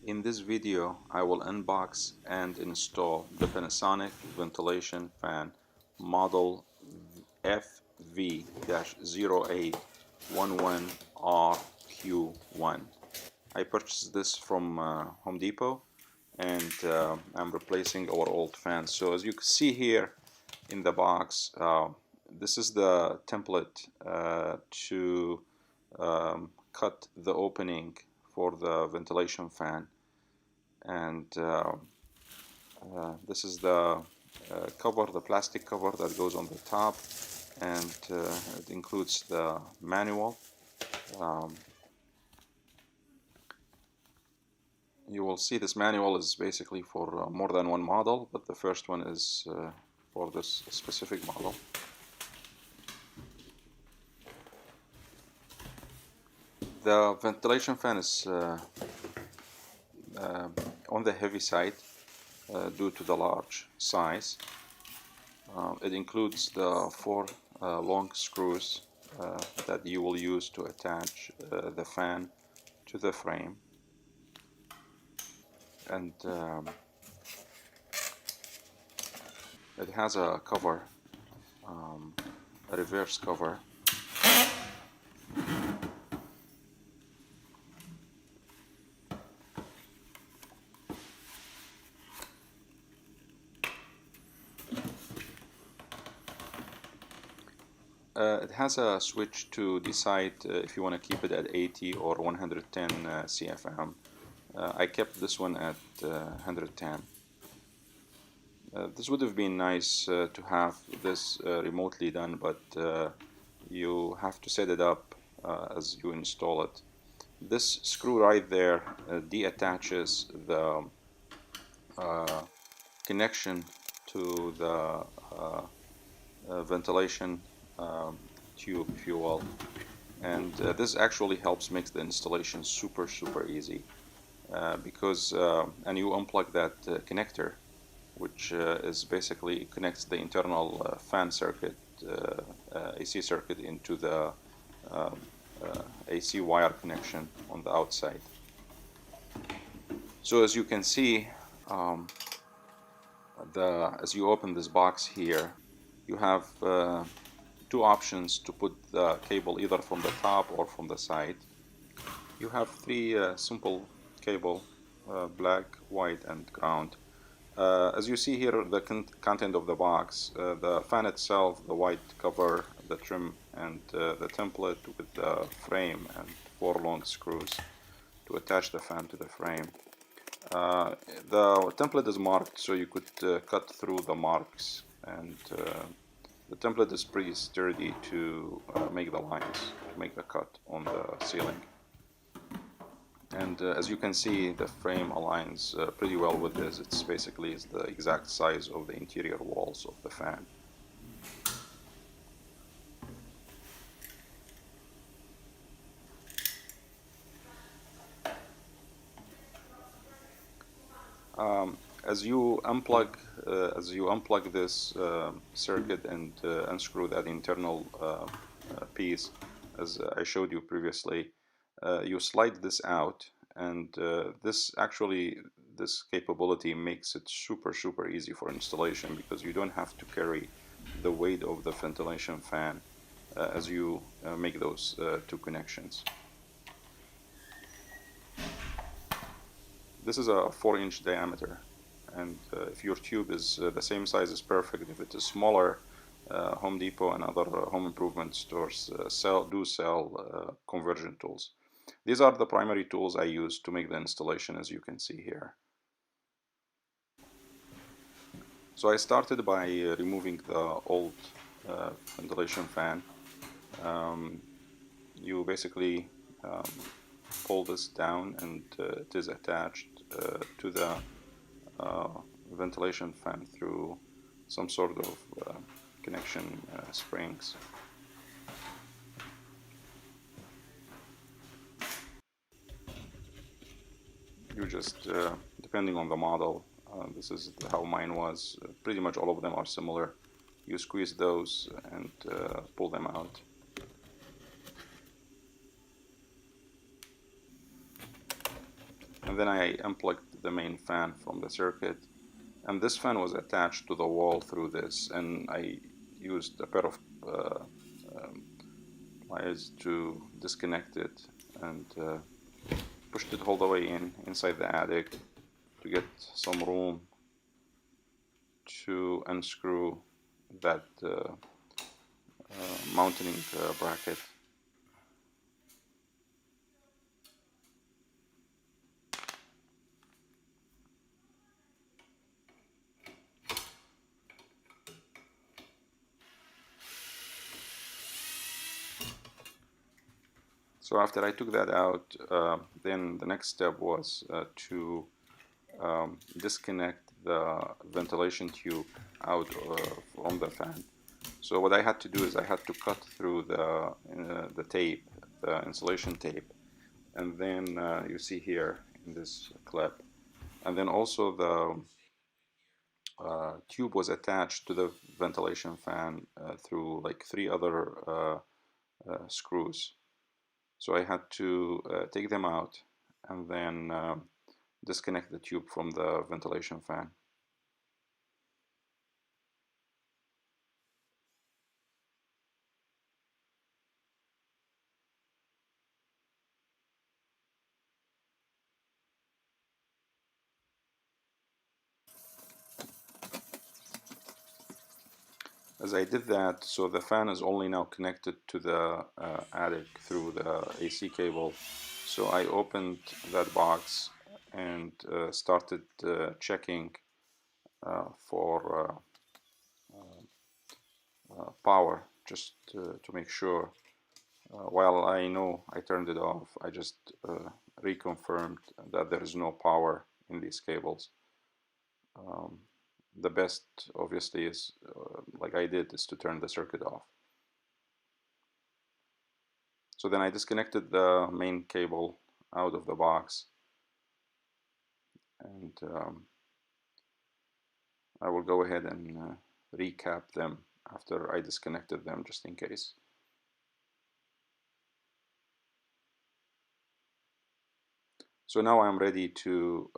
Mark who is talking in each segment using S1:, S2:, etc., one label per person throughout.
S1: In this video, I will unbox and install the Panasonic ventilation fan model FV-0811RQ1. I purchased this from Home Depot, and I'm replacing our old fan. So as you can see here in the box, this is the template to cut the opening for the ventilation fan, and this is the cover, the plastic cover that goes on the top, and it includes the manual. You will see this manual is basically for more than one model, but the first one is for this specific model. The ventilation fan is on the heavy side due to the large size. It includes the 4 long screws that you will use to attach the fan to the frame, and it has a cover, a reverse cover. It has a switch to decide if you want to keep it at 80 or 110 CFM. I kept this one at 110. This would have been nice to have this remotely done, but you have to set it up as you install it. This screw right there deattaches the connection to the ventilation tube, if you will, and this actually helps make the installation super easy, because and you unplug that connector, which is basically connects the internal fan circuit, AC circuit, into the AC wire connection on the outside. So as you can see, as you open this box here, you have 2 options to put the cable, either from the top or from the side. You have 3 simple cable, black, white, and ground. As you see here, the content of the box, the fan itself, the white cover, the trim, and the template with the frame and 4 long screws to attach the fan to the frame. The template is marked, so you could cut through the marks, and the template is pretty sturdy to make the lines, to make the cut on the ceiling. And as you can see, the frame aligns pretty well with this. It's basically the exact size of the interior walls of the fan. As you unplug this circuit and unscrew that internal piece, as I showed you previously, you slide this out, and this capability makes it super easy for installation, because you don't have to carry the weight of the ventilation fan as you make those 2 connections. This is a 4-inch diameter, and if your tube is the same size is perfect. If it is smaller, Home Depot and other home improvement stores sell conversion tools. These are the primary tools I use to make the installation, as you can see here. So I started by removing the old ventilation fan. You basically pull this down, and it is attached to the ventilation fan through some sort of connection springs. You just, depending on the model, this is how mine was. Pretty much all of them are similar. You squeeze those and pull them out. and then I unplugged the main fan from the circuit, and this fan was attached to the wall through this, and I used a pair of um, pliers to disconnect it, and pushed it all the way inside the attic to get some room to unscrew that mounting bracket. So after I took that out, then the next step was to disconnect the ventilation tube out from the fan. So what I had to do is I had to cut through the tape, the insulation tape, and then you see here in this clip, and then also the tube was attached to the ventilation fan through like 3 other screws. So I had to take them out and then disconnect the tube from the ventilation fan. As I did that, so the fan is only now connected to the attic through the AC cable. So I opened that box and started checking for power, just to make sure. While I know I turned it off, I just reconfirmed that there is no power in these cables. The best, obviously, is like I did, is to turn the circuit off. So then I disconnected the main cable out of the box, and I will go ahead and recap them after I disconnected them, just in case. So now I'm ready to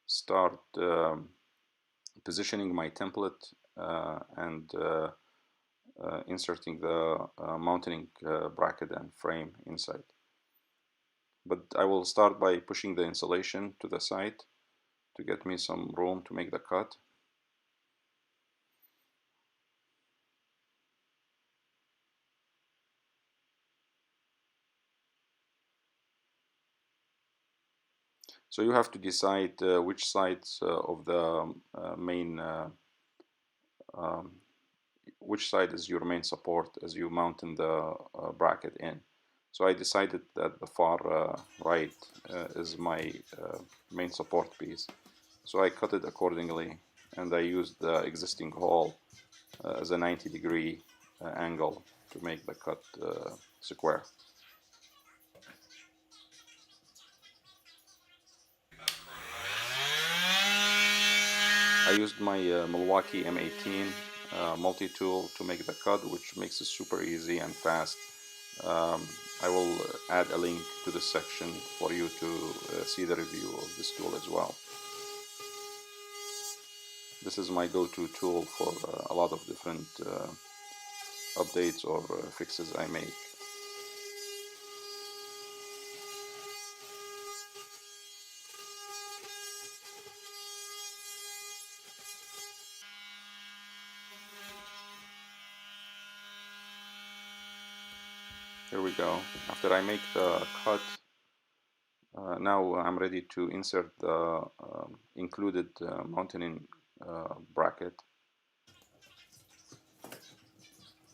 S1: start positioning my template and inserting the mounting bracket and frame inside. But I will start by pushing the insulation to the side to get me some room to make the cut. So you have to decide which sides of the main um, which side is your main support as you mount in the bracket in. So I decided that the far right is my main support piece. So I cut it accordingly, and I used the existing hole as a 90-degree angle to make the cut square. I used my Milwaukee M18 multi-tool to make the cut, which makes it super easy and fast. I will add a link to this section for you to see the review of this tool as well. This is my go-to tool for a lot of different updates or fixes I make. Here we go. After I make the cut, now I'm ready to insert the included mounting bracket.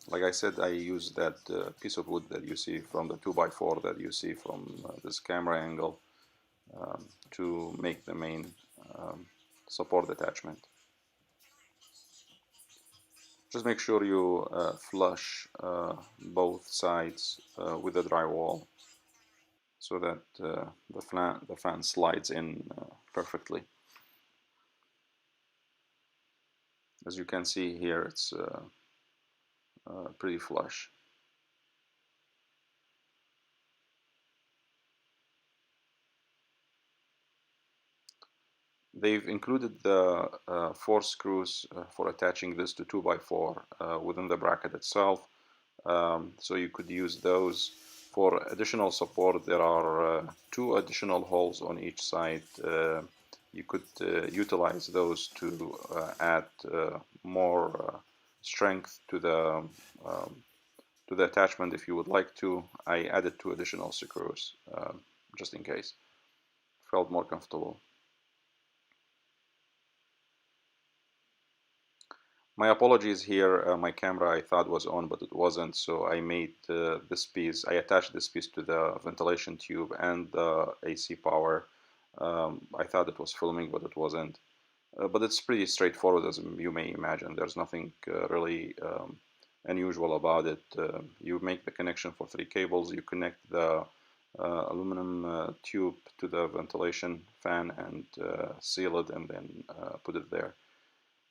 S1: Like I said, I use that piece of wood that you see from the 2x4 that you see from this camera angle to make the main support attachment. Just make sure you flush both sides with the drywall so that the fan slides in perfectly. As you can see here, it's pretty flush. They've included the 4 screws for attaching this to 2x4 within the bracket itself, so you could use those. For additional support, there are 2 additional holes on each side. You could utilize those to add more strength to the attachment if you would like to. I added 2 additional screws just in case. Felt more comfortable. My apologies here, my camera I thought was on, but it wasn't, so I made this piece, I attached this piece to the ventilation tube and the AC power. I thought it was filming, but it wasn't. But it's pretty straightforward, as you may imagine. There's nothing really unusual about it. You make the connection for 3 cables, you connect the aluminum tube to the ventilation fan and seal it, and then put it there.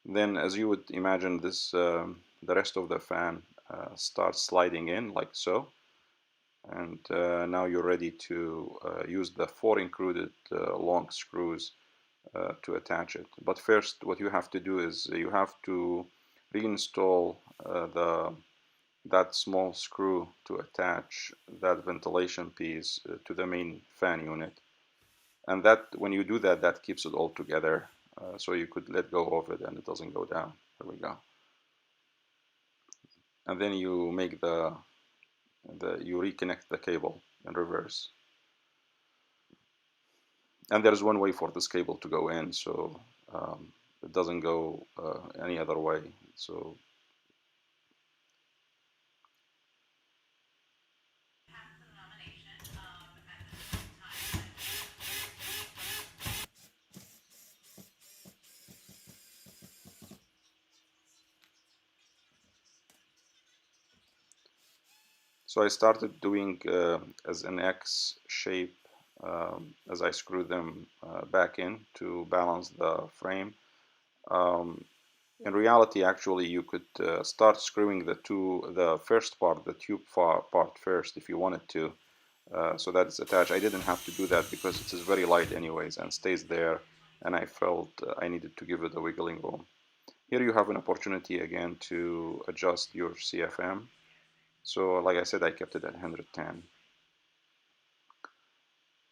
S1: Then, as you would imagine, this the rest of the fan starts sliding in like so, and now you're ready to use the 4 included long screws to attach it. But first, what you have to do is you have to reinstall that small screw to attach that ventilation piece to the main fan unit. And that, when you do that, that keeps it all together. So you could let go of it and it doesn't go down. There we go. And then you make you reconnect the cable in reverse. And there's one way for this cable to go in, so it doesn't go any other way. So I started doing as an X shape as I screw them back in to balance the frame. In reality, actually, you could start screwing the first part, the tube part first, if you wanted to, so that it's attached. I didn't have to do that because it is very light anyways and stays there, and I felt I needed to give it a wiggling room. Here you have an opportunity again to adjust your CFM. So like I said, I kept it at 110.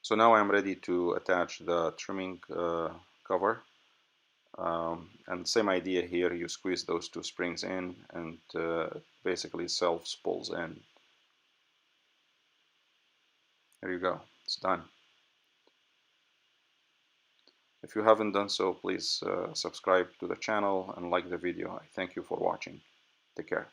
S1: So now I'm ready to attach the trimming cover. And same idea here, you squeeze those 2 springs in and basically self-spools in. There you go, it's done. If you haven't done so, please subscribe to the channel and like the video. I thank you for watching. Take care.